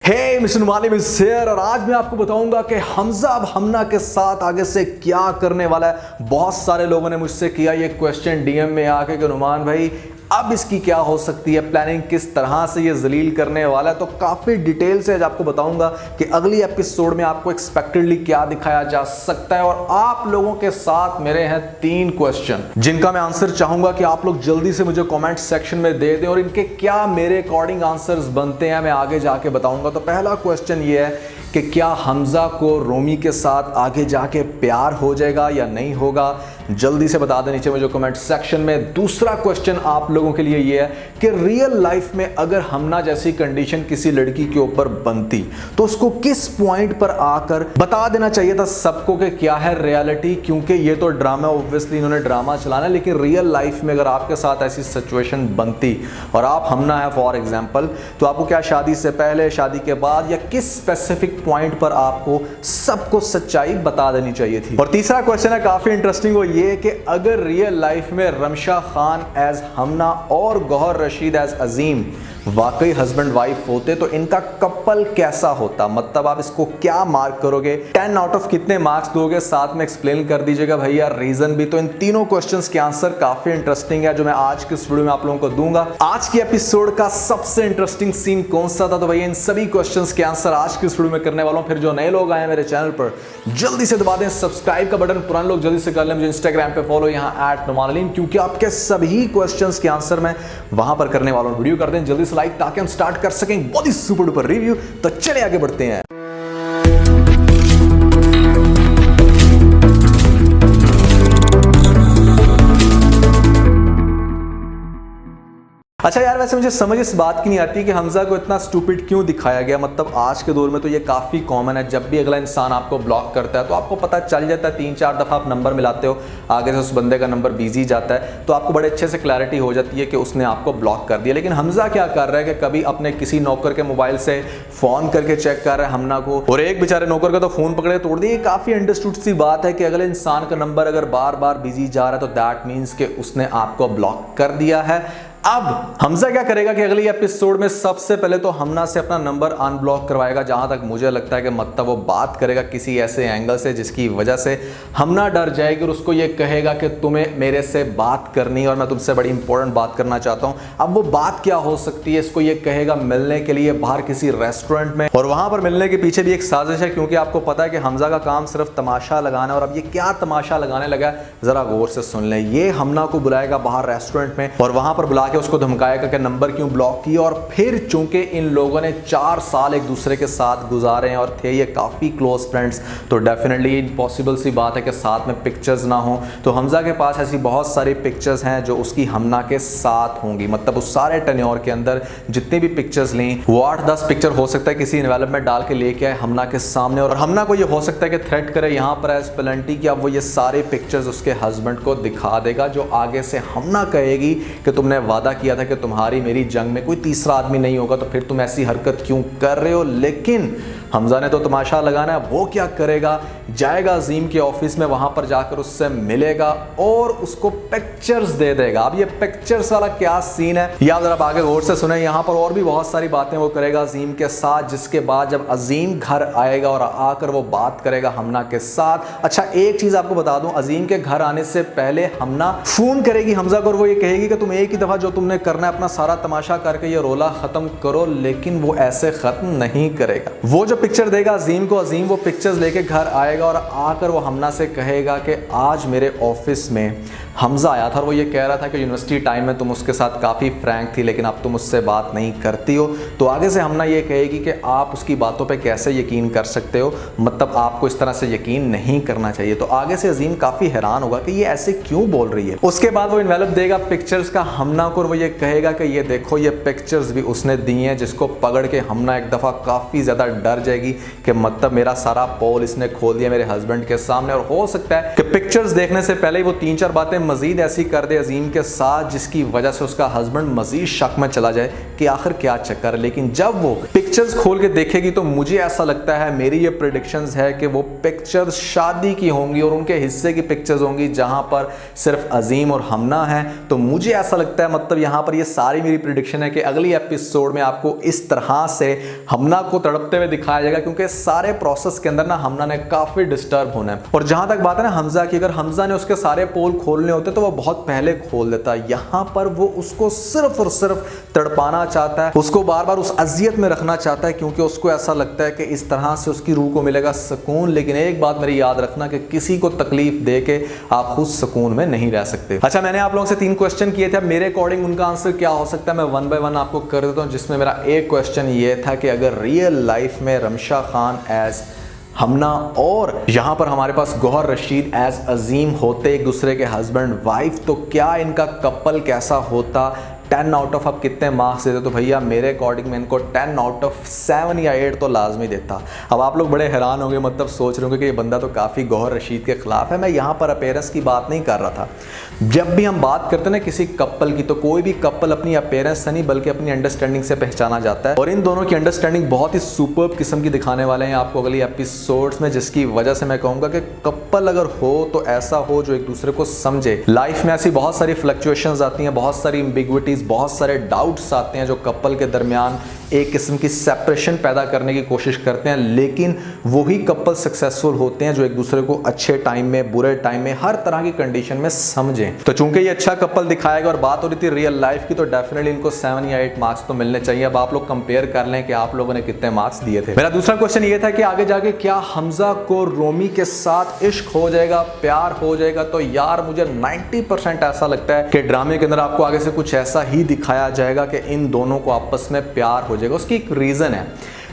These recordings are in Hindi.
हे मिस्टर मालिम इज हियर और आज मैं आपको बताऊंगा कि हमजा अब हमना के साथ आगे से क्या करने वाला है। बहुत सारे लोगों ने मुझसे किया ये क्वेश्चन डीएम में आके कि नुमान भाई अब इसकी क्या हो सकती है, प्लानिंग किस तरह से ये जलील करने वाला है। तो काफ़ी डिटेल से आज आपको बताऊंगा कि अगली एपिसोड में आपको एक्सपेक्टेडली क्या दिखाया जा सकता है। और आप लोगों के साथ मेरे हैं 3 क्वेश्चन जिनका मैं आंसर चाहूंगा कि आप लोग जल्दी से मुझे कमेंट सेक्शन में दे दें और इनके क्या मेरे अकॉर्डिंग आंसर्स बनते हैं मैं आगे जाके बताऊंगा। तो पहला क्वेश्चन ये है कि क्या हमजा को रोमी के साथ आगे जाके प्यार हो जाएगा या नहीं होगा, जल्दी से बता दें नीचे मुझे कमेंट सेक्शन में। दूसरा क्वेश्चन आप लोगों के लिए ये है कि रियल लाइफ में अगर हमना जैसी कंडीशन किसी लड़की के ऊपर बनती तो उसको किस पॉइंट पर आकर बता देना चाहिए था सबको कि क्या है रियलिटी। क्योंकि ये तो ड्रामा, ऑब्वियसली इन्होंने ड्रामा चलाना है, लेकिन रियल लाइफ में अगर आपके साथ ऐसी सिचुएशन बनती और आप हमना है फॉर एग्जाम्पल, तो आपको क्या शादी से पहले, शादी के बाद या किस स्पेसिफिक पॉइंट पर आपको सबको सच्चाई बता देनी चाहिए थी। और तीसरा क्वेश्चन है काफी इंटरेस्टिंग, वो ये कि अगर रियल लाइफ में रमशा खान एज हमना और गौहर रशीद एज अजीम वाकई हस्बैंड वाइफ होते तो इनका कपल कैसा होता। मतलब आप इसको क्या मार्क करोगे, 10 आउट ऑफ कितने मार्क्स दोगे, साथ में एक्सप्लेन कर दीजिएगा भैया रीजन भी। तो इन तीनों क्वेश्चंस के आंसर काफी इंटरेस्टिंग है जो मैं आज के वीडियो में आप लोगों को दूंगा। आज की एपिसोड का सबसे इंटरेस्टिंग सीन कौन सा था, तो भैया इन सभी क्वेश्चंस के आंसर आज के वीडियो में करने वाला हूं। फिर जो नए लोग आए मेरे चैनल पर जल्दी से दबा दें सब्सक्राइब का बटन, पुराने लोग जल्दी से कर लें मुझे इंस्टाग्राम पे फॉलो यहाँ @नुमानअलीम, क्योंकि आपके सभी क्वेश्चंस के आंसर मैं वहां पर करने वाला हूं। वीडियो कर दें जल्दी से लाइक ताकि हम स्टार्ट कर सकें बहुत ही सुपर डुपर रिव्यू। तो चले आगे बढ़ते हैं। अच्छा यार, वैसे मुझे समझ इस बात की नहीं आती कि हमजा को इतना स्टूपिड क्यों दिखाया गया। मतलब आज के दौर में तो ये काफ़ी कॉमन है, जब भी अगला इंसान आपको ब्लॉक करता है तो आपको पता चल जाता है, 3-4 दफ़ा आप नंबर मिलाते हो, आगे से उस बंदे का नंबर बिजी जाता है तो आपको बड़े अच्छे से क्लैरिटी हो जाती है कि उसने आपको ब्लॉक कर दिया। लेकिन हमजा क्या कर रहा है कि कभी अपने किसी नौकर के मोबाइल से फ़ोन करके चेक कर रहा है हमना को, और एक बेचारे नौकर का तो फ़ोन पकड़े तोड़ दिया। काफ़ी अंडरस्टूड सी बात है कि अगले इंसान का नंबर अगर बार बार बिजी जा रहा है तो दैट मीन्स कि उसने आपको ब्लॉक कर दिया है। अब हमजा क्या करेगा कि अगली एपिसोड में सबसे पहले तो हमना से अपना नंबर अनब्लॉक करवाएगा। जहां तक मुझे लगता है कि मतलब वो बात करेगा किसी ऐसे एंगल से जिसकी वजह से हमना डर जाएगी और उसको ये कहेगा कि तुम्हें मेरे से बात करनी है और मैं तुमसे बड़ी इंपॉर्टेंट बात करना चाहता हूं। अब वो बात क्या हो सकती है, इसको ये कहेगा मिलने के लिए बाहर किसी रेस्टोरेंट में, और वहां पर मिलने के पीछे भी एक साजिश है क्योंकि आपको पता है कि हमजा का काम सिर्फ तमाशा लगाना है। और अब ये क्या तमाशा लगाने लगा है जरा गौर से सुन लें। ये हमना को बुलाएगा बाहर रेस्टोरेंट में और वहां पर बुला के उसको धमकाएगा कि नंबर क्यों ब्लॉक किया। और फिर चूंकि इन लोगों ने 4 साल एक दूसरे के साथ गुजारे हैं और थे ये काफ़ी क्लोज फ्रेंड्स, तो डेफिनेटली इम्पॉसिबल सी बात है कि साथ में पिक्चर्स ना हो। तो हमजा के पास ऐसी बहुत सारी पिक्चर्स हैं जो उसकी हमना के साथ होंगी। मतलब उस सारे टेन्योर के अंदर जितनी भी पिक्चर्स लें वो 8-10 पिक्चर हो सकता है किसी एनवेलप में डाल के लेके आए हमना के सामने, और हमना को ये हो सकता है कि थ्रेट करे यहाँ पर एज पेनल्टी कि अब वो ये सारे पिक्चर्स उसके हस्बैंड को दिखा देगा, जो आगे से हमना कहेगी कि तुमने वादा किया था कि तुम्हारी मेरी जंग में कोई तीसरा आदमी नहीं होगा, तो फिर तुम ऐसी हरकत क्यों कर रहे हो। लेकिन हमजा ने तो तमाशा लगाना है। वो क्या करेगा, जाएगा अजीम के ऑफिस में, वहां पर जाकर उससे मिलेगा और उसको पिक्चर्स दे देगा। अब ये पिक्चर्स वाला क्या सीन है या अगर आप आगे गौर से सुने, यहाँ पर और भी बहुत सारी बातें वो करेगा अजीम के साथ, जिसके बाद जब अजीम घर आएगा और आकर वो बात करेगा हमना के साथ। अच्छा एक चीज आपको बता दूं, अजीम के घर आने से पहले हमना फोन करेगी हमजा को और वो ये कहेगी कि तुम एक ही दफा जो तुमने करना है अपना सारा तमाशा करके ये रोला खत्म करो। लेकिन वो ऐसे खत्म नहीं करेगा। वो जो पिक्चर देगा अजीम को, अजीम वो पिक्चर्स लेके घर आएगा और आकर वो हमना से कहेगा कि आज मेरे ऑफिस में हमजा आया था और वो ये कह रहा था कि यूनिवर्सिटी टाइम में तुम उसके साथ काफ़ी फ्रैंक थी लेकिन अब तुम उससे बात नहीं करती हो। तो आगे से हमना ये कहेगी कि आप उसकी बातों पे कैसे यकीन कर सकते हो, मतलब आपको इस तरह से यकीन नहीं करना चाहिए। तो आगे से अजीम काफ़ी हैरान होगा कि ये ऐसे क्यों बोल रही है। उसके बाद वो इन्वेलप देगा पिक्चर्स का हमना को और वो ये कहेगा कि ये देखो ये पिक्चर्स भी उसने दी हैं, जिसको पकड़ के हमना एक दफ़ा काफ़ी ज़्यादा डर जाएगी कि मतलब मेरा सारा पोल इसने खोल दिया मेरे हस्बैंड के सामने, और हो सकता है कि पिक्चर्स देखने से पहले ही वो 3-4 बातें मजीद ऐसी कर दे अजीम के साथ जिसकी वजह से उसका हस्बैंड मजीद शक में चला जाए कि आखिर क्या चक्कर है। लेकिन जब वो पिक्चर्स खोल के देखेगी तो मुझे ऐसा लगता है, मेरी ये प्रेडिक्शंस है कि वो पिक्चर्स शादी की होंगी और उनके हिस्से की पिक्चर्स होंगी जहां पर सिर्फ अजीम और हमना है। तो मुझे ऐसा लगता है, मतलब यहां पर ये सारी मेरी प्रेडिक्शन है कि अगली एपिसोड में आपको इस तरह से हमना को तड़पते हुए दिखाया जाएगा, क्योंकि सारे प्रोसेस के अंदर ना हमना ने काफी डिस्टर्ब होना है। और जहां तक बात है ना हमजा की, अगर हमजा ने उसके सारे पोल खोलने होते तो वो बहुत पहले खोल देता। यहां पर वो उसको सिर्फ और सिर्फ तड़पाना चाहता है, उसको बार बार उस अजियत में रखना चाहता है, क्योंकि उसको ऐसा लगता है कि इस तरह से उसकी रूह को मिलेगा सुकून। लेकिन एक बात मेरी याद रखना कि किसी को तकलीफ दे के आप खुद सुकून में नहीं रह सकते। अच्छा, मैंने आप लोगों से 3 क्वेश्चन किए थे, मेरे अकॉर्डिंग उनका आंसर क्या हो सकता है मैं 1 बाय 1 आपको कर देता हूं। जिसमें मेरा एक क्वेश्चन ये था कि अगर रियल लाइफ में रमशा खान एज हमना और यहां पर हमारे पास गौहर रशीद एज अजीम होते एक दूसरे के हस्बैंड वाइफ, तो क्या इनका कपल कैसा होता? 10 आउट ऑफ आप कितने मार्क्स देते? तो भैया मेरे अकॉर्डिंग मैं इनको 10 आउट ऑफ 7 या 8 तो लाजमी देता। अब आप लोग बड़े हैरान होंगे, मतलब सोच रहे होंगे कि ये बंदा तो काफ़ी गौहर रशीद के खिलाफ है। मैं यहाँ पर अपीयरेंस की बात नहीं कर रहा था। जब भी हम बात करते हैं ना किसी कपल की, तो कोई भी कपल अपनी अपीयरेंस से नहीं बल्कि अपनी अंडरस्टैंडिंग से पहचाना जाता है, और इन दोनों की अंडरस्टैंडिंग बहुत ही सुपर्ब किस्म की दिखाने वाले हैं आपको अगली एपिसोड्स में, जिसकी वजह से मैं कहूँगा कि कपल अगर हो तो ऐसा हो जो एक दूसरे को समझे। लाइफ में ऐसी बहुत सारी फ्लक्चुएशंस आती हैं, बहुत सारी एम्बिग्विटीज, बहुत सारे डाउट्स आते हैं जो कपल के दरमियान एक किस्म की सेपरेशन पैदा करने की कोशिश करते हैं। लेकिन वही कपल सक्सेसफुल होते हैं जो एक दूसरे को अच्छे टाइम में, बुरे टाइम में, हर तरह की कंडीशन में समझें। तो चूंकि ये अच्छा कपल दिखाएगा और बात हो रही थी रियल लाइफ की, तो डेफिनेटली इनको 7 या 8 मार्क्स तो मिलने चाहिए। अब आप लोग कंपेयर कर लें कि आप लोगों ने कितने मार्क्स दिए थे। मेरा दूसरा क्वेश्चन ये था कि आगे जाके क्या हमजा को रोमी के साथ इश्क हो जाएगा, प्यार हो जाएगा? तो यार मुझे 90% ऐसा लगता है कि ड्रामे के अंदर आपको आगे से कुछ ऐसा ही दिखाया जाएगा कि इन दोनों को आपस में प्यार हो जाएगा। उसकी एक रीजन है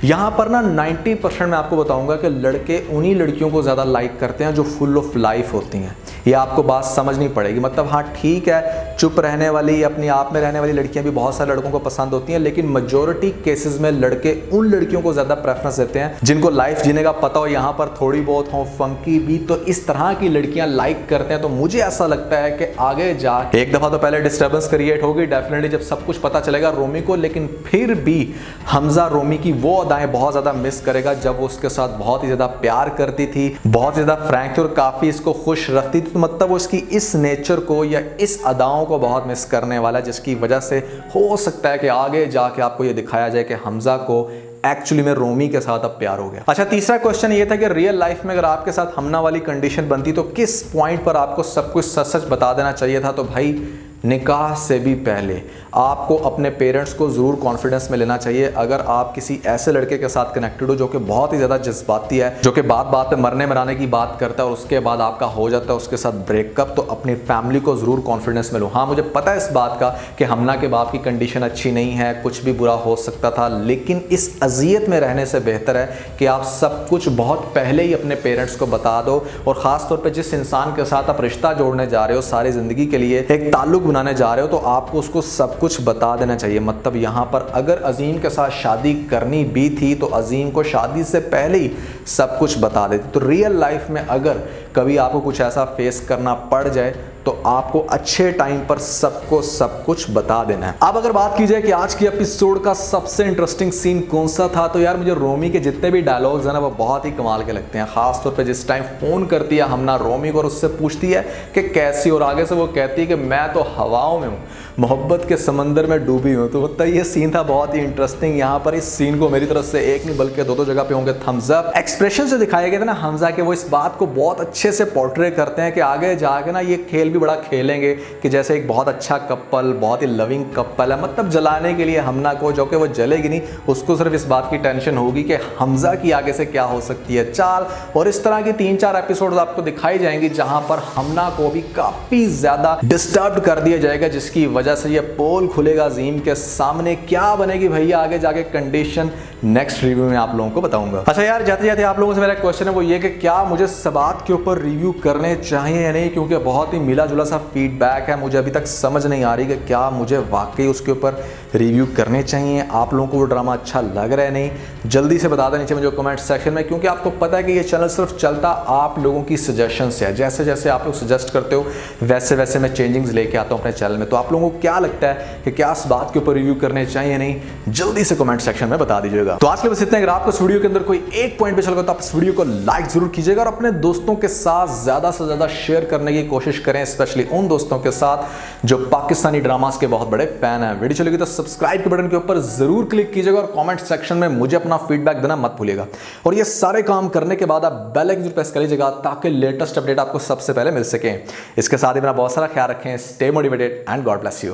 यहाँ पर ना, 90% मैं आपको बताऊंगा कि लड़के उन्हीं लड़कियों को ज़्यादा लाइक करते हैं जो फुल ऑफ लाइफ होती हैं। ये आपको बात समझनी पड़ेगी। मतलब हाँ ठीक है, चुप रहने वाली, अपने आप में रहने वाली लड़कियां भी बहुत सारे लड़कों को पसंद होती हैं, लेकिन मेजॉरिटी केसेस में लड़के उन लड़कियों को ज़्यादा प्रेफरेंस देते हैं जिनको लाइफ जीने का पता हो, यहाँ पर थोड़ी बहुत हो फंकी भी, तो इस तरह की लड़कियाँ लाइक करते हैं। तो मुझे ऐसा लगता है कि आगे जा एक दफ़ा तो पहले डिस्टर्बेंस क्रिएट होगी डेफिनेटली जब सब कुछ पता चलेगा रोमी को, लेकिन फिर भी हमजा रोमी की वो अदाएं बहुत ज़्यादा मिस करेगा जब वो उसके साथ बहुत ही ज़्यादा प्यार करती थी, बहुत ज़्यादा फ्रैंक थी और काफ़ी इसको खुश रखती थी। तो मतलब वो इसकी इस नेचर को या इस अदाओं को बहुत मिस करने वाला है, जिसकी वजह से हो सकता है कि आगे जाके आपको ये दिखाया जाए कि हमजा को एक्चुअली में रोमी के साथ अब प्यार हो गया। अच्छा, तीसरा क्वेश्चन ये था कि रियल लाइफ में अगर आपके साथ हमना वाली कंडीशन बनती तो किस पॉइंट पर आपको सब कुछ सच सच बता देना चाहिए था? तो भाई निकाह से भी पहले आपको अपने पेरेंट्स को ज़रूर कॉन्फिडेंस में लेना चाहिए। अगर आप किसी ऐसे लड़के के साथ कनेक्टेड हो जो कि बहुत ही ज़्यादा जज्बाती है, जो कि बात बात पे मरने मराने की बात करता है और उसके बाद आपका हो जाता है उसके साथ ब्रेकअप, तो अपनी फैमिली को ज़रूर कॉन्फिडेंस में लो। हाँ मुझे पता है इस बात का कि हमना के बाप की कंडीशन अच्छी नहीं है, कुछ भी बुरा हो सकता था, लेकिन इस अजियत में रहने से बेहतर है कि आप सब कुछ बहुत पहले ही अपने पेरेंट्स को बता दो। और ख़ास तौर पर जिस इंसान के साथ आप रिश्ता जोड़ने जा रहे हो, सारी ज़िंदगी के लिए एक ताल्लुक बनाने जा रहे हो, तो आपको उसको सब कुछ बता देना चाहिए। मतलब यहाँ पर अगर अजीम के साथ शादी करनी भी थी तो अजीम को शादी से पहले ही सब कुछ बता देते। तो रियल लाइफ में अगर कभी आपको कुछ ऐसा फेस करना पड़ जाए तो आपको अच्छे टाइम पर सबको सब कुछ बता देना है। अब अगर बात की जाए कि आज की एपिसोड का सबसे इंटरेस्टिंग सीन कौन सा था, तो यार मुझे रोमी के जितने भी डायलॉग्स हैं ना वो बहुत ही कमाल के लगते हैं। खास तौर पे जिस टाइम फोन करती है हमना रोमी को और उससे पूछती है कि कैसी, और आगे से वो कहती है कि मैं तो हवाओं में हूँ, मोहब्बत के समंदर में डूबी हूँ। तो मतलब ये सीन था बहुत ही इंटरेस्टिंग। यहाँ पर इस सीन को मेरी तरफ से एक नहीं बल्कि दो जगह पे होंगे थम्स अप। एक्सप्रेशन से दिखाए गए थे ना हमजा के, वो इस बात को बहुत अच्छे से पोर्ट्रे करते हैं कि आगे जाके ना ये खेल भी बड़ा खेलेंगे कि जैसे एक बहुत अच्छा कपल, बहुत ही लविंग कपल है। मतलब जलाने के लिए हमना को, जो कि वो जलेगी नहीं, उसको सिर्फ इस बात की टेंशन होगी कि हमजा की आगे से क्या हो सकती है चाल। और इस तरह की 3-4 एपिसोड आपको दिखाई जाएंगी जहां पर हमना को भी काफी ज्यादा डिस्टर्ब कर दिया जाएगा, जिसकी वजह से ये पोल खुलेगा अजीम के सामने। क्या बनेगी भैया आगे जाके कंडीशन, नेक्स्ट रिव्यू में आप लोगों को बताऊंगा। अच्छा यार, जाते जाते आप लोगों से मेरा क्वेश्चन है वो ये कि क्या मुझे सबात के ऊपर रिव्यू करने चाहिए या नहीं, क्योंकि बहुत ही मिला जुला सा फीडबैक है। मुझे अभी तक समझ नहीं आ रही कि क्या मुझे वाकई उसके ऊपर रिव्यू करने चाहिए, आप लोगों को वो ड्रामा अच्छा लग रहा है नहीं, जल्दी से बता दें नीचे मुझे कमेंट सेक्शन में, क्योंकि आपको पता है कि ये चैनल सिर्फ चलता आप लोगों की सजेशन से है। जैसे जैसे आप लोग सजेस्ट करते हो वैसे वैसे मैं चेंजिंग्स लेके आता हूँ अपने चैनल में। तो आप लोगों को क्या लगता है कि क्या इस बात के ऊपर रिव्यू करने चाहिए नहीं, जल्दी से कमेंट सेक्शन में बता दीजिएगा। तो आज के बस इतना। अगर आपको इस वीडियो के अंदर कोई एक पॉइंट पे चल गया तो आप इस वीडियो को लाइक जरूर कीजिएगा और अपने दोस्तों के साथ ज्यादा से ज्यादा शेयर करने की कोशिश करें, स्पेशली उन दोस्तों के साथ जो पाकिस्तानी ड्रामास के बहुत बड़े फैन हैं। वीडियो चलेगी तो सब्सक्राइब के बटन के ऊपर जरूर क्लिक कीजिएगा और कमेंट सेक्शन में मुझे अपना फीडबैक देना मत भूलिएगा। और ये सारे काम करने के बाद आप बेल आइकन जरूर प्रेस कर लीजिएगा ताकि लेटेस्ट अपडेट आपको सबसे पहले मिल सके। इसके साथ ही मेरा बहुत सारा ख्याल रखें। Stay motivated and God bless you.